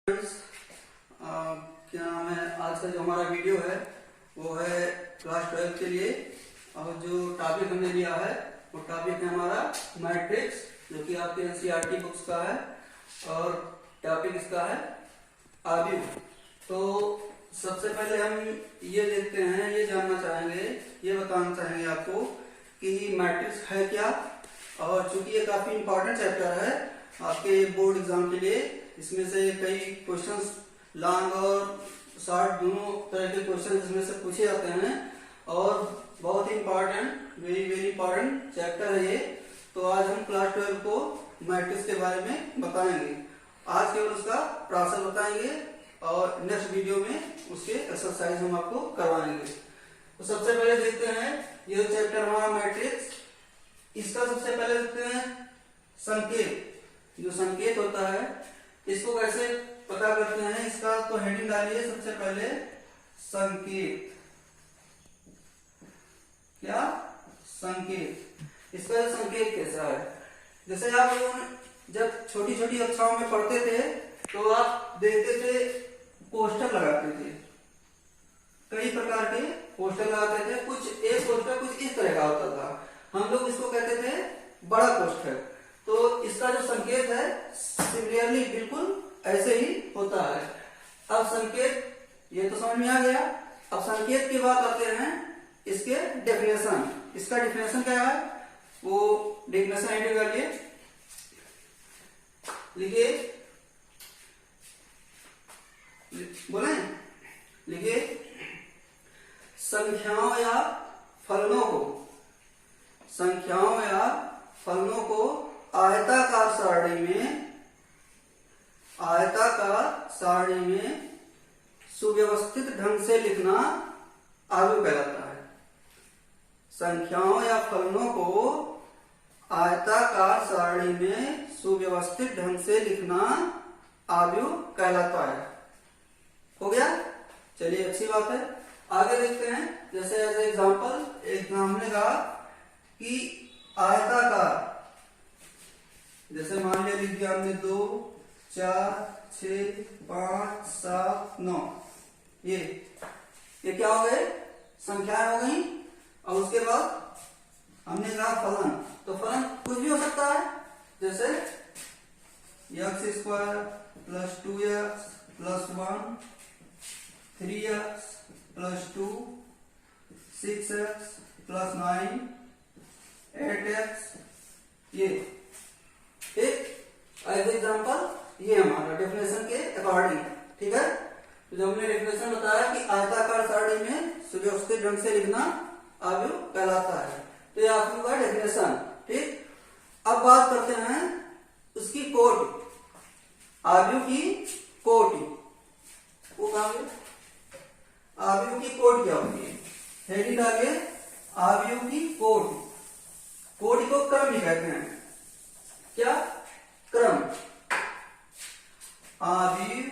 क्या नाम है, आज का जो हमारा वीडियो है वो है क्लास 12 के लिए। और जो टॉपिक हमने लिया है वो टॉपिक है हमारा मैट्रिक्स, जो कि आपके एनसीईआरटी बुक्स का है। और टॉपिक इसका है आव्यूह। तो सबसे पहले हम ये देखते हैं, ये जानना चाहेंगे, ये बताना चाहेंगे आपको कि मैट्रिक्स है क्या। और चूंकि ये काफी इंपॉर्टेंट चैप्टर है आपके बोर्ड एग्जाम के लिए, इसमें से कई क्वेश्चंस लॉन्ग और शॉर्ट दोनों तरह के क्वेश्चन इसमें से पूछे जाते हैं और बहुत ही important, very very important chapter है ये। तो आज हम क्लास 12 को मैट्रिक्स के बारे में बताएंगे। आज केवल उसका प्रोसेस बताएंगे और नेक्स्ट वीडियो में उसके एक्सरसाइज हम आपको करवाएंगे। तो सबसे पहले देखते हैं ये चैप्टर हमारा मैट्रिक्स, इसका सबसे पहले देखते हैं संकेत। जो संकेत होता है इसको कैसे पता करते हैं, इसका तो हेडिंग डालिए सबसे पहले संकेत। क्या संकेत, इसका संकेत कैसा है। जैसे आप लोग जब छोटी छोटी कक्षाओं में पढ़ते थे तो आप देखते थे पोस्टर लगाते थे, कई प्रकार के पोस्टर लगाते थे। कुछ एक पोस्टर कुछ इस तरह का होता था, हम लोग इसको कहते थे बड़ा पोस्टर। तो इसका जो संकेत है सिमिलरली बिल्कुल ऐसे ही होता है। अब संकेत ये तो समझ में आ गया। अब संकेत की बात आते हैं इसके डेफिनेशन। इसका डेफिनेशन क्या है, वो डेफिनेशन आइडिया करिए, लिखिए, बोले लिखिए। संख्याओं या फलनों को, संख्याओं या फलनों को आयताकार सारणी में सुव्यवस्थित ढंग से लिखना आव्यूह कहलाता है। संख्याओं या फलनों को आयताकार सारणी में सुव्यवस्थित ढंग से लिखना आव्यूह कहलाता है। हो गया, चलिए अच्छी बात है। आगे देखते हैं, जैसे एज एग्जाम्पल एक हमने कहा कि आयताकार, जैसे मान लिया लिख दिया हमने 2, 4, 6, 5, 7, 9, ये क्या हो गए, संख्याएं हो गई। और उसके बाद हमने कहा फलन, तो फलन कुछ भी हो सकता है, जैसे x² + 2x + 1, 3x + 2, 6x + 9, 8x, ये एक एज एग्जाम्पल ये हमारा डेफिनेशन के अकॉर्डिंग, ठीक है। तो जब हमने डेफिनेशन बताया कि आयताकार सारणी में सुव्यवस्थित ढंग से लिखना आव्यूह कहलाता है, तो ये आव्यूह का डेफिनेशन, ठीक। अब बात करते हैं उसकी कोटि, आव्यूह की कोटि। वो कहां, आव्यूह की कोटि क्या होती है, हेडिंग डालिए आव्यूह की कोटि। कोटि को क्रम भी कहते हैं। क्या, क्रम। आव्यूह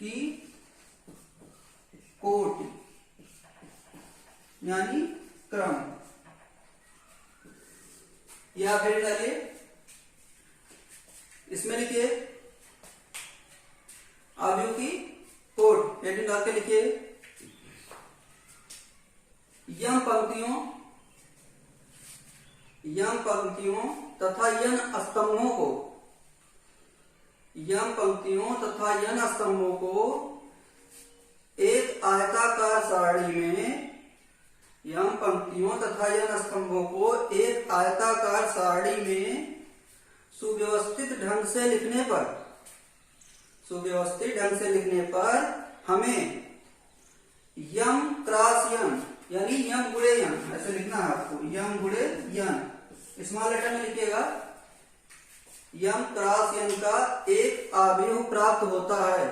की कोटि यानी क्रम, या फिर डालिए, इसमें लिखिए आव्यूह की कोटि, हेडिंग डाल के लिखिए यम पंक्तियों तथा यन स्तंभों को, यम पंक्तियों तथा यन स्तंभों को एक आयताकार सारणी में, यम पंक्तियों तथा यन स्तंभों को एक आयताकार सारणी में सुव्यवस्थित ढंग से लिखने पर, सुव्यवस्थित ढंग से लिखने पर हमें यम क्रॉस यन यानी यम गुणे यन ऐसे लिखना है आपको, यम गुणे यन स्मॉल लेटर में लिखिएगा। यम क्रॉस यन का एक आव्यूह प्राप्त होता है,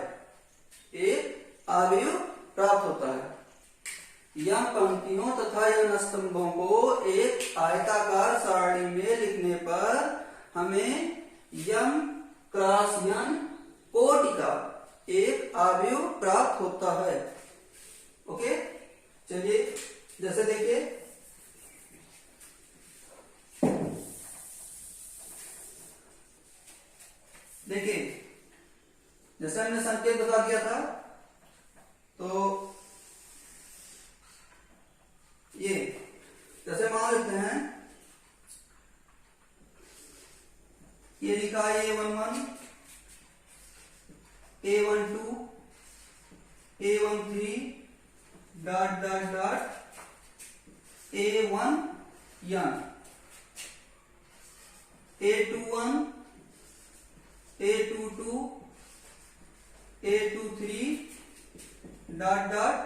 एक आव्यूह प्राप्त होता है। यम पंक्तियों तथा यन स्तंभों को एक आयताकार सारणी में लिखने पर हमें यम क्रॉस यन कोटि का एक आव्यूह प्राप्त होता है। ओके, चलिए जैसे देखिए किया था, तो ये जैसे मान लेते हैं ये लिखा है A11, A12, A13 dot dot dot A1N, A21, A22, A23 dot dot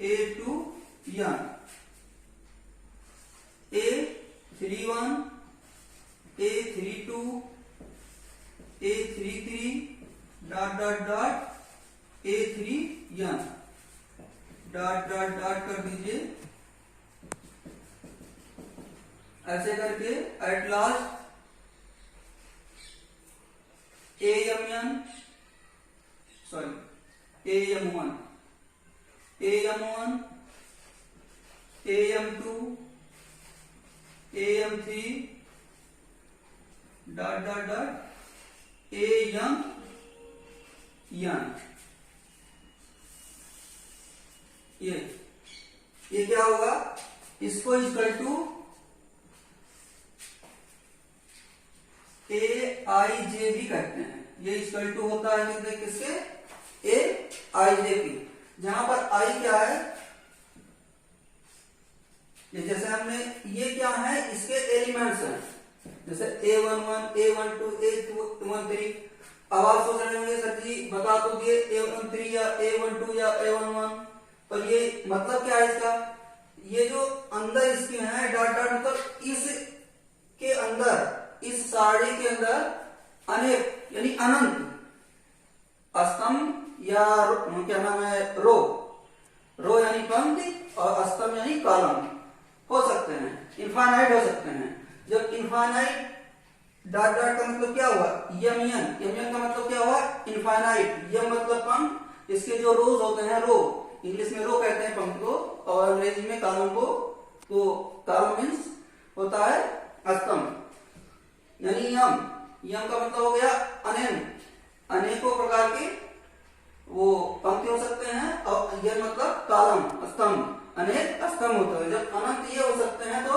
A2N, A31, A32, A33 dot dot dot A3N dot dot dot कर दीजिए। ऐसे करके at last AM1, AM1, AM1, AM2, AM3 dot dot dot AM ये क्या होगा, इसको equal to AIJ भी कहते हैं। ये इक्वल टू होता है किसके, AIJ की, जहां पर I क्या है, ये जैसे हमने ये क्या है, इसके एलिमेंट्स हैं, जैसे A11, A12, A13। अब आप सोच रहे होंगे सर जी बता तो दिए A13 या A12 या A11, पर ये मतलब क्या है इसका, ये जो अंदर इसके हैं डॉट डॉट, मतलब इस के अंदर, इस सारणी के अंदर अनेक यानी अनंत स्तंभ या क्या नाम है, रो यानी पंक्ति और स्तंभ यानी कॉलम हो सकते हैं, इनफाइनाइट हो सकते हैं। जब इनफाइनाइट डॉट डॉट का मतलब क्या हुआ, यमन का मतलब क्या हुआ, इनफाइनाइट, यम मतलब पंक्ति, इसके जो रोज होते हैं, रो इंग्लिश में रो कहते हैं पंक्ति को, और अंग्रेजी में कॉलम को। तो कॉलम मीन्स होता है स्तंभ, यानी यम का मतलब हो गया अनेकों प्रकार के वो पंक्ति हो सकते हैं, और यह मतलब कॉलम स्तंभ, अनेक स्तंभ होते हैं। जब अनंत ये हो सकते हैं तो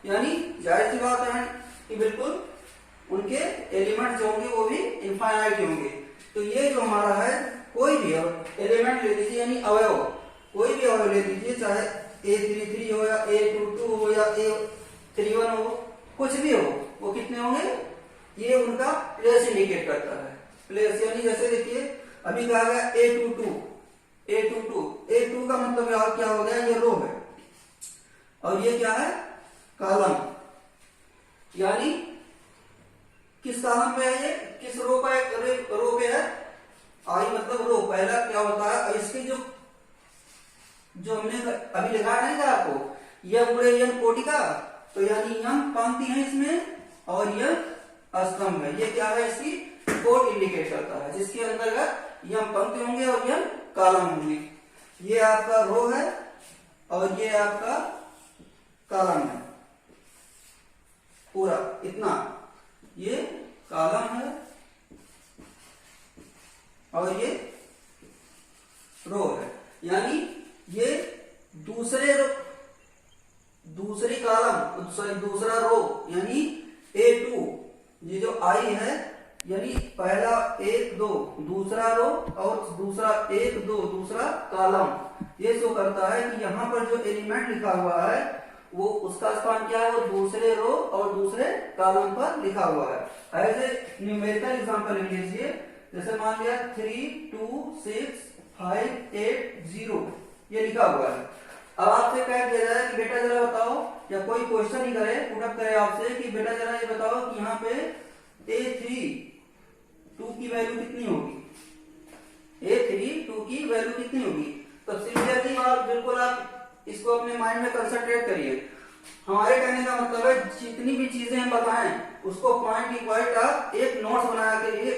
यानी जाहिर सी बात है कि बिल्कुल उनके एलिमेंट जो होंगे वो भी इनफाइनाइट होंगे। तो ये जो हमारा है, कोई भी एलिमेंट ले लीजिए, यानी अवयव, कोई भी अवयव ले लीजिए, चाहे A33 हो या A22 हो या A31 हो, कुछ भी हो, वो कितने होंगे, ये उनका प्लेस इंडिकेट करता है। प्लेस यानी जैसे देखिए अभी कहा गया A22 का मतलब क्या हो गया, ये रो है, और ये क्या है, कॉलम, यानी किस कॉलम पे है, ये किस रो पे है, आई मतलब रो, पहला क्या होता है, और इसके जो हमने अभी लिखा नहीं था आपको, यह पूरे यन कोटिका, तो यानी यम पंक्ति है इसमें, और यह स्तंभ है, ये क्या है, इसकी कोट इंडिकेट करता है, जिसके अंतर्गत यम पंक्ति होंगे और यम कॉलम होंगे। ये आपका रो है और ये आपका कॉलम है, पूरा इतना, ये कॉलम है और ये रो है, यानी ये दूसरी कॉलम, सॉरी दूसरा रो, यानी A2, ये जो I है, यानी पहला 1 2 दूसरा रो और दूसरा 1 2 दूसरा कॉलम, ये शो करता है कि यहाँ पर जो एलिमेंट लिखा हुआ है वो उसका स्थान क्या है, वो दूसरे रो और दूसरे कॉलम पर लिखा हुआ है। एज ए न्यूमेरिकल एग्जांपल ले लीजिए, जैसे मान लिया 3 2 6 5 8 0 ये लिखा हुआ है। अब आपसे कह दिया जाए कि बेटा जरा बताओ, या कोई क्वेश्चन ही करे, पुटअप करे आपसे कि बेटा जरा ये बताओ कि यहाँ पे A32 की वैल्यू कितनी होगी, A32 की वैल्यू कितनी होगी। तो सिमिलरली आप बिल्कुल आप इसको अपने माइंड में कंसंट्रेट करिए। हमारे कहने का मतलब है जितनी भी चीजें हम बताएं उसको पॉइंट की पॉइंट आप एक नोट्स बना के लिए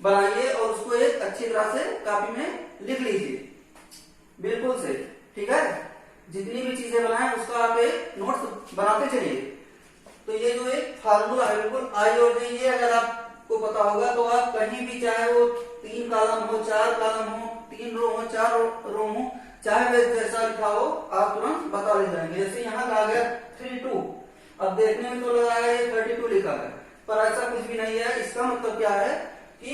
बनाइए और उसको एक अच्छी तरह से कॉपी में लिख लीजिए, बिल्कुल से, ठीक है। जितनी भी चीजें बनाएं उसका आप एक नोट्स बनाते चलिए। तो ये जो एक फार्मूला है बिल्कुल आई और जे, ये अगर आप को पता होगा तो आप कहीं भी, चाहे वो 3 कॉलम हो, 4 कॉलम हो, 3 रो हो, 4 रो हो, चाहे वे जैसा लिखा हो, आप तुरंत बता ले जाएंगे। जैसे यहाँ कहा गया 32, अब देखने में तो लगा है ये 32 लिखा है, पर ऐसा कुछ भी नहीं है। इसका मतलब क्या है कि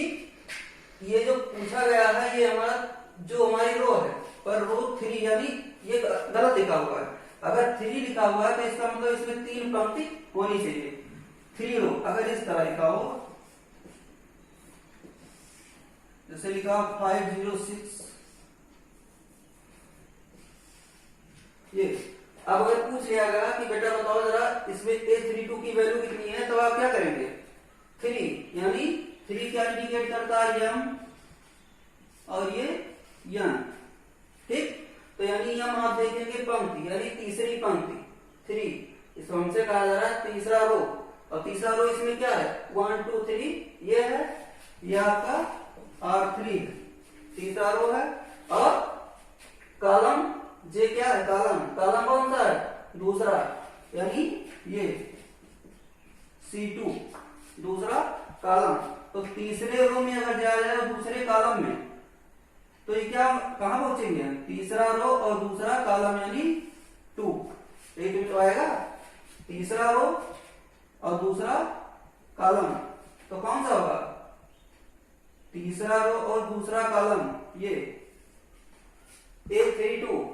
ये जो पूछा गया है ये हमारा जो हमारी रो है, पर रो 3 यानी ये गलत लिखा हुआ है। अगर 3 लिखा हुआ है तो इसका मतलब इसमें 3 पंक्ति होनी चाहिए। 3 रो अगर इस तरह लिखा हो, जैसे लिखा 506 ये। अब अगर पूछ लिया गया कि बेटा बताओ जरा इसमें A32 की वैल्यू कितनी है, तो आप क्या करेंगे? 3 यानी 3 क्या इंडिकेट करता है? यम, और ये यन, ठीक। तो यानी यम आप देखेंगे पंक्ति, यानी तीसरी पंक्ति 3, इसको हमसे कहा जा रहा है तीसरा रो, और तीसरा रो इसमें क्या है? 1 2 3 ये है, ये आपका R3 है, तीसरा रो है। और कॉलम जे क्या है? कॉलम, कॉलम कौन सा है? दूसरा, यानी ये C2 दूसरा कॉलम। तो तीसरे रो में अगर जाया जाए दूसरे कॉलम में, तो ये क्या कहां पहुंचेंगे? तीसरा रो और दूसरा कॉलम यानी 2, एक में तो आएगा तीसरा रो और दूसरा कॉलम, तो कौन सा होगा? तीसरा रो और दूसरा कॉलम, ये A32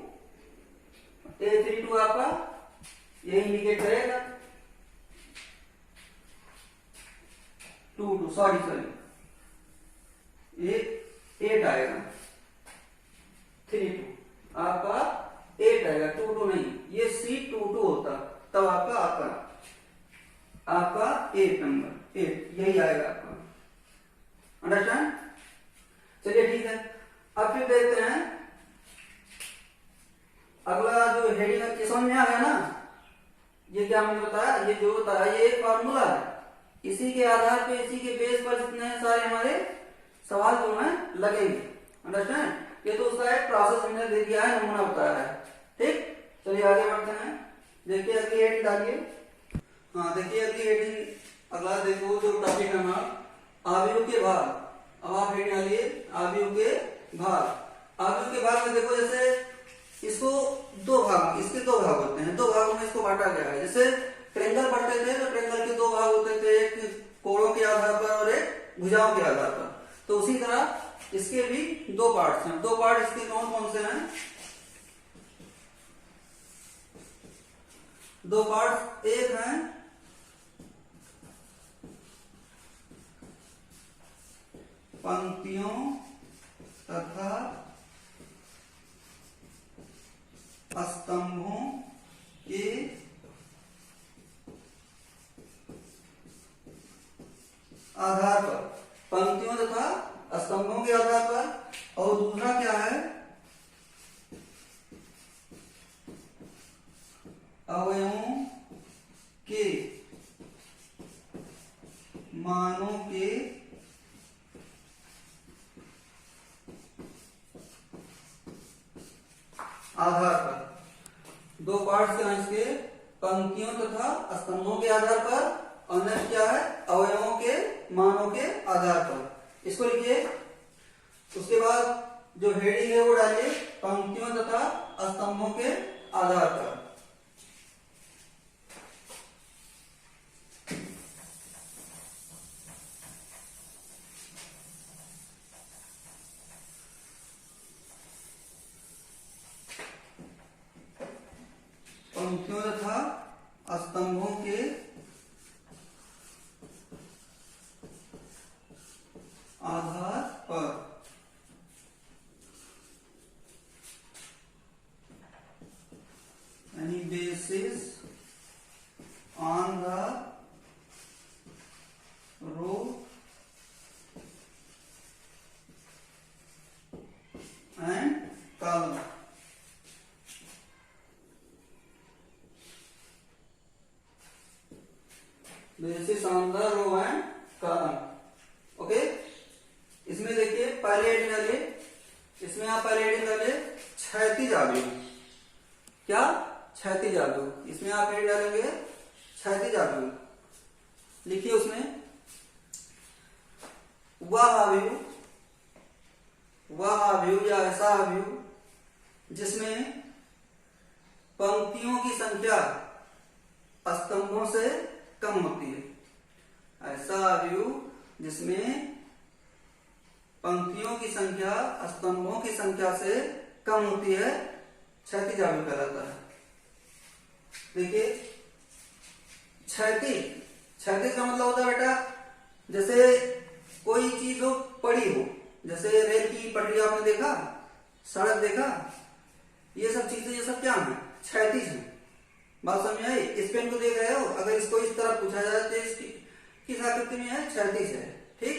आपका ये इंडिकेट करेगा 2 सॉरी ये 8 आएगा, 32 आपका 8 आएगा, 22 नहीं, ये C22 होता तब आपका 8 नंबर 8 यही आएगा आपका। अंडरस्टैंड? चलिए ठीक है। अब फिर देखते हैं अगला जो हेडिंग, ये समझ में आ गया ना? ये क्या हमने बताया, ये जो होता है ये एक फार्मूला है, इसी के आधार पे, इसी के बेस पर जितने सारे हमारे सवाल जो है लगेंगे। अंडरस्टैंड? ये तो उसका एक प्रोसेस हमने दे दिया है, नमूना बताया है, ठीक। चलिए आगे बढ़ते हैं, देखिए अगली हेडिंग डालिए। हाँ देखिए अगली हेडिंग, अगला देखो जो टॉपिक है हमारा आव्यूह के भाग। अब आप हेडिंग डालिए आव्यूह के भाग। आव्यूह के भाग में देखो, जैसे इसको दो भाग, इसके दो भाग होते हैं, दो भागों में इसको बांटा गया है। जैसे ट्रेंगल पढ़ते थे तो ट्रेंगल के दो भाग होते थे, एक कोणों के आधार पर और एक भुजाओं के आधार पर। तो उसी तरह इसके भी दो पार्ट्स हैं। दो पार्ट इसके कौन कौन से हैं? दो पार्ट, एक है पंक्तियों तथा स्तंभों के आधार पर, पंक्तियों तथा स्तंभों के आधार पर। और दूसरा क्या है? अवयवों के मानों के आधार पर। दो पार्ट्स हैं इसके, पंक्तियों तथा स्तंभों के आधार पर, और नेक्स्ट क्या है? अवयवों के मानों के आधार पर। इसको लिखिए। उसके बाद जो हेडिंग है वो डालिए पंक्तियों तथा स्तंभों के आधार पर। पंक्तियों तथा स्तंभों के आधार पर। यानी basis on the row and column. Basis on the row and column. Okay, इसमें देखिए पहले हेडिंग डालिए, इसमें आप पहले हेडिंग डालिए क्षैतिज आव्यूह। क्या? क्षैतिज आव्यूह। इसमें आप हेडिंग डालेंगे क्षैतिज आव्यूह। लिखिए उसमें वह अवयव या ऐसा अवयव जिसमें पंक्तियों की संख्या स्तंभों से कम होती है। ऐसा अवयव जिसमें पंक्तियों की संख्या स्तंभों की संख्या से कम होती है क्षैतिज अवयव कहलाता है। देखिए क्षैतिज का मतलब होता है बेटा, जैसे कोई चीज हो पड़ी हो, जैसे रेल की पटरी आपने देखा, सड़क देखा, ये सब चीजें, ये सब क्या है? क्षैतिज है। बात समझ में आई? इस पेन को देख रहे हो, अगर इसको इस तरह पूछा जाए तो इसकी किस आकृति में है? क्षैतिज है। ठीक,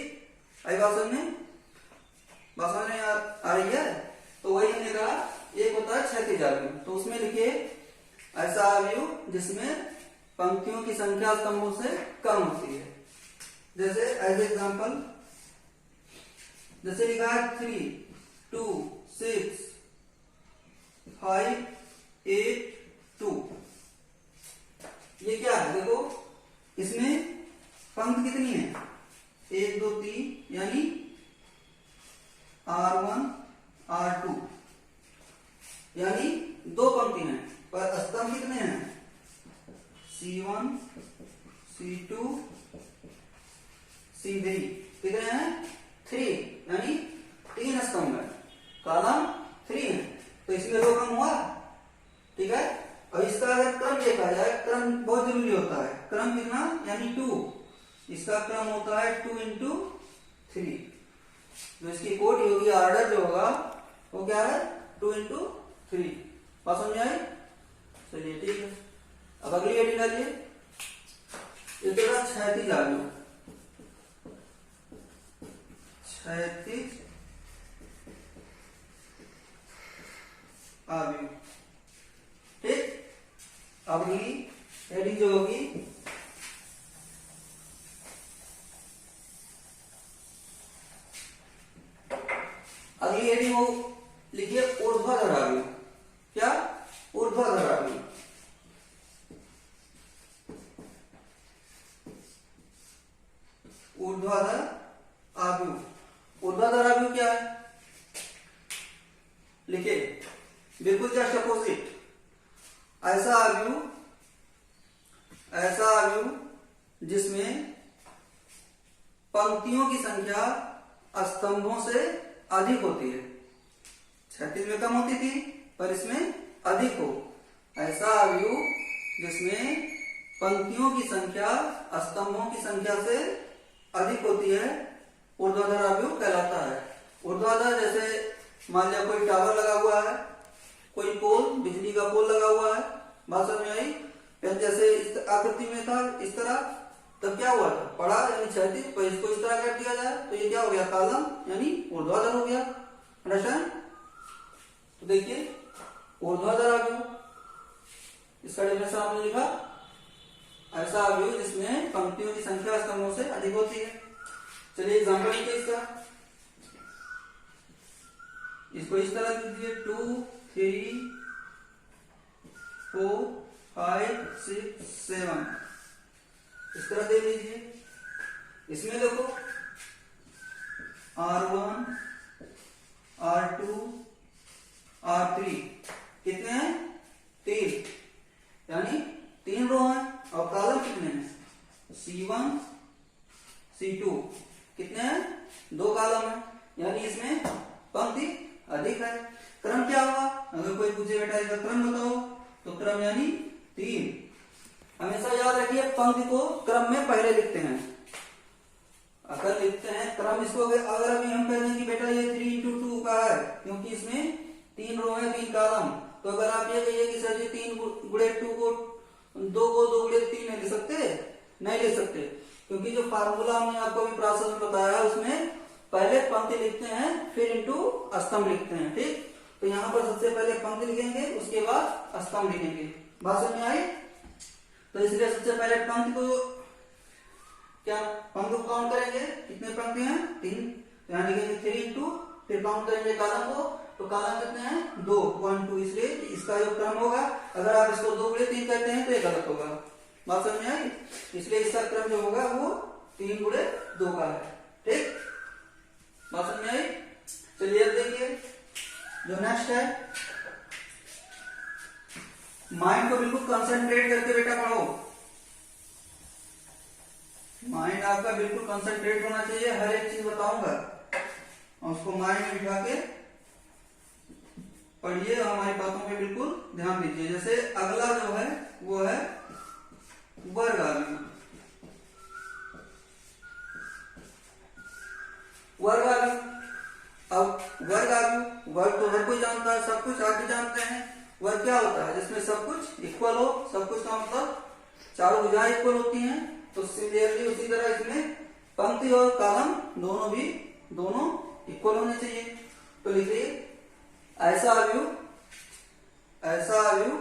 आई बात समझ में? बात समझ में आ रही है? तो वही हमने कहा, एक होता है क्षैतिज अवयव, तो उसमें लिखिए ऐसा अवयव जिसमें पंक्तियों की संख्या स्तंभों से कम होती है। जैसे एज एग्जाम्पल, जैसे लिखा है 3, 2, 6, 5, 8, 2। ये क्या है? देखो इसमें पंक्ति कितनी है? 1, 2, 3, यानी R1, R2, यानी दो पंक्ति हैं, पर स्तंभ कितने हैं? C1, C2, C3। कितने हैं? 3, यानी 3 स्तंभ है, कॉलम 3 है, तो इसमें रो कम हुआ। ठीक है, और इसका अगर क्रम देखा जाए, क्रम बहुत जरूरी होता है। क्रम कितना? यानी 2। इसका क्रम होता है 2 into 3। जो इसकी कोटि होगी, ऑर्डर जो होगा वो क्या है? 2 into 3। बात समझ आई? चलिए ठीक है, अब अगली हेडिंग डालिए। ये देखा क्षैतिज अवयव, क्षैतिज अवयव। ठीक, अगली हेडिंग जो होगी अगली हेडिंग वो लिखिए ऊर्ध्वाधर अवयव। क्या? ऊर्ध्वाधर अवयव। ऊर्ध्वाधर अवयव। ऊर्ध्वाधर अवयव क्या है? लिखिए बिल्कुल जस्ट अपोजिट। ऐसा अवयव जिसमें पंक्तियों की संख्या स्तंभों से अधिक होती है। क्षैतिज में कम होती थी, पर इसमें अधिक हो। ऐसा अवयव जिसमें पंक्तियों की संख्या स्तंभों की संख्या से अधिक होती है, ऊर्ध्वाधर अवयव कहलाता है। ऊर्ध्वाधर जैसे मान लिया कोई टावर लगा हुआ है, कोई पोल, बिजली का पोल लगा हुआ है। बात समझ में आई? जैसे इस आकृति में था इस तरह, तब क्या हुआ था? पड़ा यानी क्षैतिज, तो इसको इस तरह कर दिया जाए तो ये क्या हो गया? कॉलम, यानी ऊर्ध्वाधर हो गया। अंडरस्टैंड? तो देखिए ऊर्ध्वाधर अवयव, इसका डेफिनेशन आपने लिखा, ऐसा अवयव जिसमें पंक्तियों की संख्या स्तंभों से अधिक होती है। चलिए एग्जाम्पल लिखिए इसका। इसको इस तरह दीजिए 2, 3, 4, 5, 6, 7, इस तरह दे लीजिए। इसमें देखो R1, R2, R3 कितने हैं? 3, यानी 3 रो हैं। और कॉलम कितने हैं? C1, C2 कितने हैं? 2 कॉलम है, यानी इसमें पंक्ति अधिक है। क्रम क्या हुआ? अगर कोई पूछे बेटा इसका क्रम बताओ, तो क्रम यानी 3। हमेशा याद रखिए पंक्ति को क्रम में पहले लिखते हैं। अगर लिखते हैं क्रम, इसको अगर अभी हम कह दें कि बेटा ये 3 into 2 का है, क्योंकि इसमें 3 रो है, 3 कॉलम, तो अगर आप ये कहिए कि सर जी 3 गुणे 2 को 2 गुणे 3 नहीं ले सकते, नहीं ले सकते, क्योंकि जो फार्मूला हमने आपको अभी प्रोसेस में बताया है उसमें पहले पंक्ति लिखते हैं, फिर इंटू स्तंभ लिखते हैं। ठीक, तो यहाँ पर सबसे पहले पंक्ति लिखेंगे, उसके बाद स्तंभ लिखेंगे। बात समझ में आई? तो इसलिए सबसे पहले पंक्ति को क्या पंक्ति को काउंट करेंगे, कितने पंक्ति हैं? 3, यानी कि 3 इंटू, फिर काउंट करेंगे कॉलम को, तो कॉलम कितने हैं? 2, 1, 2, इसलिए इसका जो क्रम होगा, अगर आप इसको 2 गुणे 3 करते हैं तो ये गलत होगा। बात समझ में आई? इसलिए इसका क्रम जो होगा वो 3 गुणे 2 का है। ठीक, बात समझ में आई? चलिए अब देखिए जो नेक्स्ट है, माइंड को बिल्कुल कंसंट्रेट करके बेटा पढ़ो। माइंड आपका बिल्कुल कंसंट्रेट होना चाहिए, हर एक चीज बताऊंगा और उसको माइंड में बिठा के पढ़िए और हमारी बातों पे बिल्कुल ध्यान दीजिए। जैसे अगला जो है वो है वर्ग आव्यूह। वर्ग आव्यूह, अब वर्ग आव्यूह, वर्ग तो हर कोई जानता है, सब कुछ आप भी जानते हैं। वर्ग क्या होता है? जिसमें सब कुछ इक्वल हो। सब कुछ का मतलब चारों भुजाएं इक्वल होती हैं। तो सिमिलरली उसी तरह इसमें पंक्ति और कॉलम दोनों इक्वल होने चाहिए। तो लिखिए ऐसा आव्यूह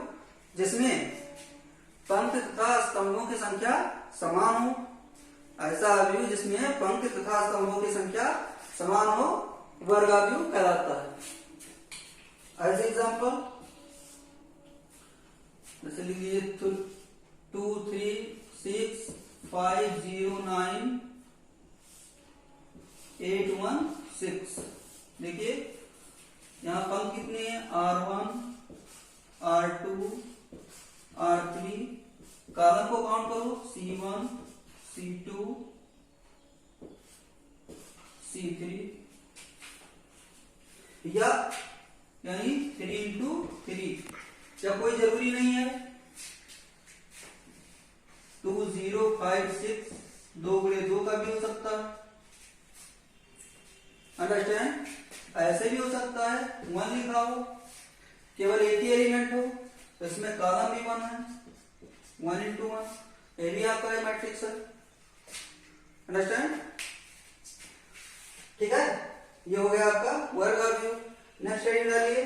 जिसमें पंक्ति तथा स्तंभों की संख्या समान हो। ऐसा आव्यूह जिसमें पंक्ति तथा स्तंभों की संख्या समान हो वर्ग आव्यूह कहलाता है। एज एग्जाम्पल जैसे लिखिए 2 3 6 5 0 9 8 1 6। देखिए यहाँ पंक्ति कितनी है? R1 R2 R3। कॉलम को काउंट करो C1 C2 C3 यानी 3 into 3। क्या कोई जरूरी नहीं है 2 0 5 6 2 गुणे 2 का भी हो सकता है। अंडरस्टैंड? ऐसे भी हो सकता है 1 लिखा हो, केवल एक ही एलिमेंट हो, तो इसमें कॉलम भी 1 है, 1 into 1। ये भी आपका मैट्रिक्स है। अंडरस्टैंड? ठीक है, ये हो गया आपका वर्ग आव्यूह। नेक्स्ट हेडिंग डालिए।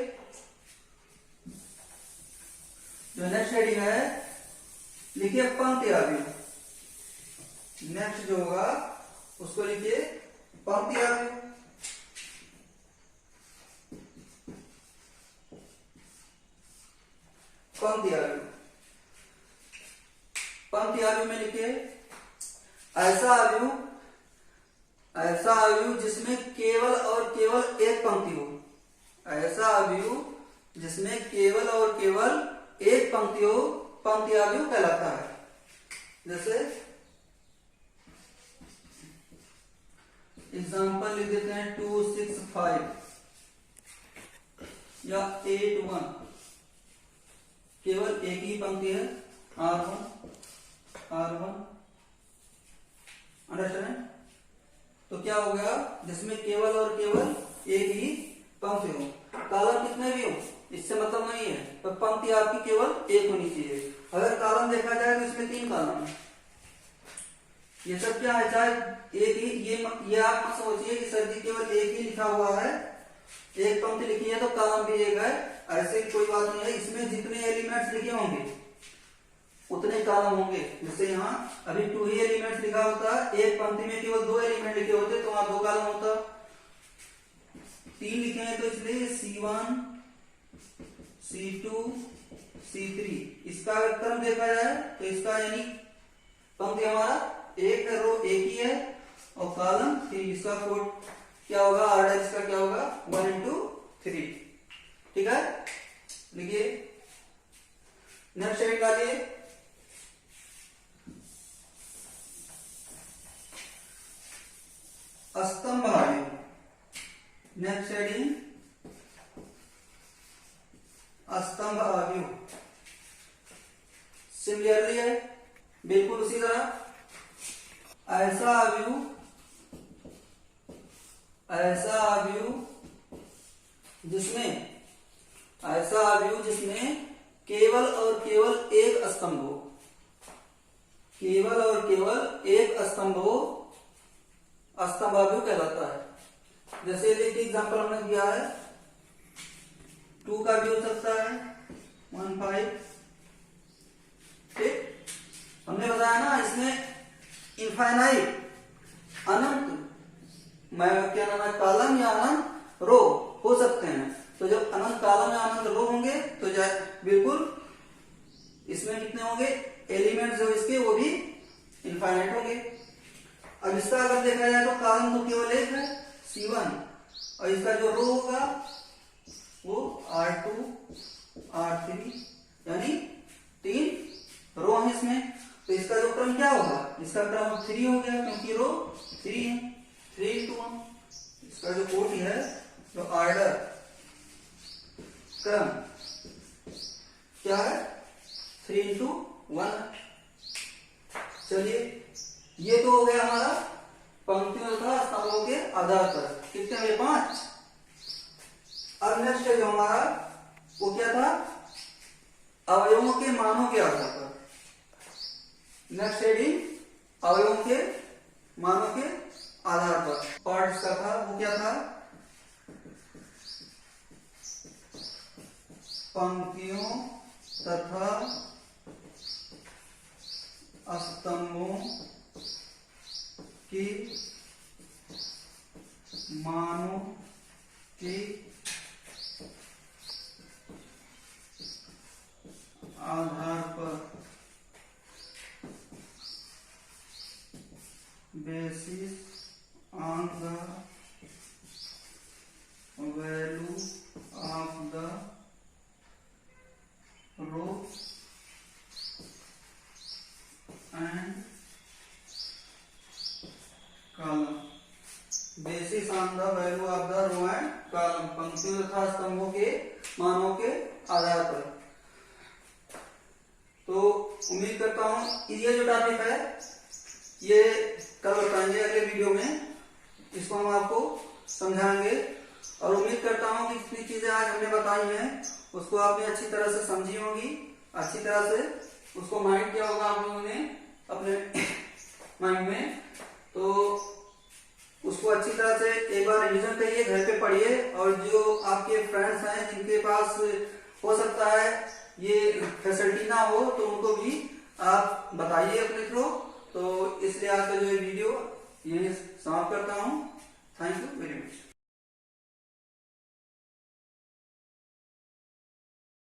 जो नेक्स्ट हेडिंग है लिखिए पंक्ति आव्यूह। नेक्स्ट जो होगा उसको लिखिए पंक्ति आव्यूह। पंक्ति आव्यूह, पंक्ति आव्यूह में लिखिए ऐसा आव्यूह जिसमें केवल और केवल एक पंक्ति हो। ऐसा आव्यूह जिसमें केवल और केवल एक पंक्ति हो पंक्ति आव्यूह कहलाता है। जैसे एग्जाम्पल लिख देते हैं 2 6 5 या 8 1। केवल एक ही पंक्ति है R1। अंडरस्टैंड? तो क्या हो गया? जिसमें केवल और केवल एक ही पंक्ति हो। कॉलम कितने भी हो इससे मतलब नहीं है, तो पंक्ति आपकी केवल एक होनी चाहिए। अगर कॉलम देखा जाए तो इसमें 3 कॉलम है। ये सब क्या है? चाहे एक ही, ये आप मत सोचिए कि सर जी केवल एक ही लिखा हुआ है, एक पंक्ति लिखी है तो कॉलम भी एक है, ऐसे कोई बात नहीं है। इसमें जितने एलिमेंट्स लिखे होंगे उतने कॉलम होंगे। जैसे यहाँ अभी 2 ही एलिमेंट्स लिखा होता है, एक पंक्ति में केवल 2 एलिमेंट लिखे होते तो वहां 2 कॉलम होता। 3 लिखे हैं तो इसलिए C1 C2 C3। इसका अगर क्रम देखा जाए तो इसका यानी पंक्ति हमारा एक रो एक ही है और कॉलम 3। इसका कोड क्या होगा? ऑर्डर इसका क्या होगा? 1 into 3। ठीक है, लिखिए नेक्स्ट हेडिंग डालिए। स्तंभ आव्यूह। नेक्स्ट हेडिंग स्तंभ आव्यूह। सिमिलरली है बिल्कुल उसी तरह। ऐसा आव्यूह जिसमें केवल और केवल एक स्तंभ हो। केवल और केवल एक स्तंभ हो स्तंभ आव्यूह कहलाता है। जैसे देखिए एग्जांपल हमने दिया है 2 का भी हो सकता है 1 5। ठीक, हमने बताया ना इसमें इनफाइनाइट अनंत क्या नाम है कॉलम या अनंत रो हो सकते हैं। तो जब अनंत कॉलम या अनंत रो होंगे तो बिल्कुल इसमें कितने होंगे एलिमेंट्स जो इसके वो भी इनफाइनाइट होंगे। अब इसका अगर देखा जाए तो कॉलम तो केवल एक है C1 और इसका जो रो होगा वो R2 R3 यानी 3 रो है इसमें। तो इसका जो क्रम क्या होगा, इसका क्रम 3 हो गया क्योंकि रो 3 है, 3 into 1। इसका जो कोटि है, जो ऑर्डर क्रम क्या है, 3 into 1। चलिए ये तो हो गया हमारा पंक्तियों तथा स्तंभों के आधार पर। कितने हुए, 5। अब नेक्स्ट है जो हमारा वो क्या था, अवयवों के मानों के आधार पर। नेक्स्ट हेडिंग अवयवों के मानों के आधार पर। पार्ट इसका था वो क्या था, पंक्तियों तथा स्तंभों के मानों के आधार पर basis on the value of the row and column। Basis on the value of the row and column, पंक्तियों तथा स्तंभों के मानों के आधार पर। तो उम्मीद करता हूं ये जो टॉपिक है ये कल बताएंगे अगले वीडियो में, इसको हम आपको समझाएंगे। और उम्मीद करता हूं कि जितनी चीजें आज हमने बताई हैं उसको आपने अच्छी तरह से समझी होगी, अच्छी तरह से उसको माइंड किया होगा आप लोगों ने अपने माइंड में। तो उसको अच्छी तरह से एक बार रिवीजन करिए, घर पे पढ़िए। और जो आपके फ्रेंड्स हैं जिनके पास हो सकता है ये फैसिलिटी ना हो तो उनको भी आप बताइए अपने थ्रू। तो इसलिए आज का जो वीडियो यही समाप्त करता हूं। Thank you very much.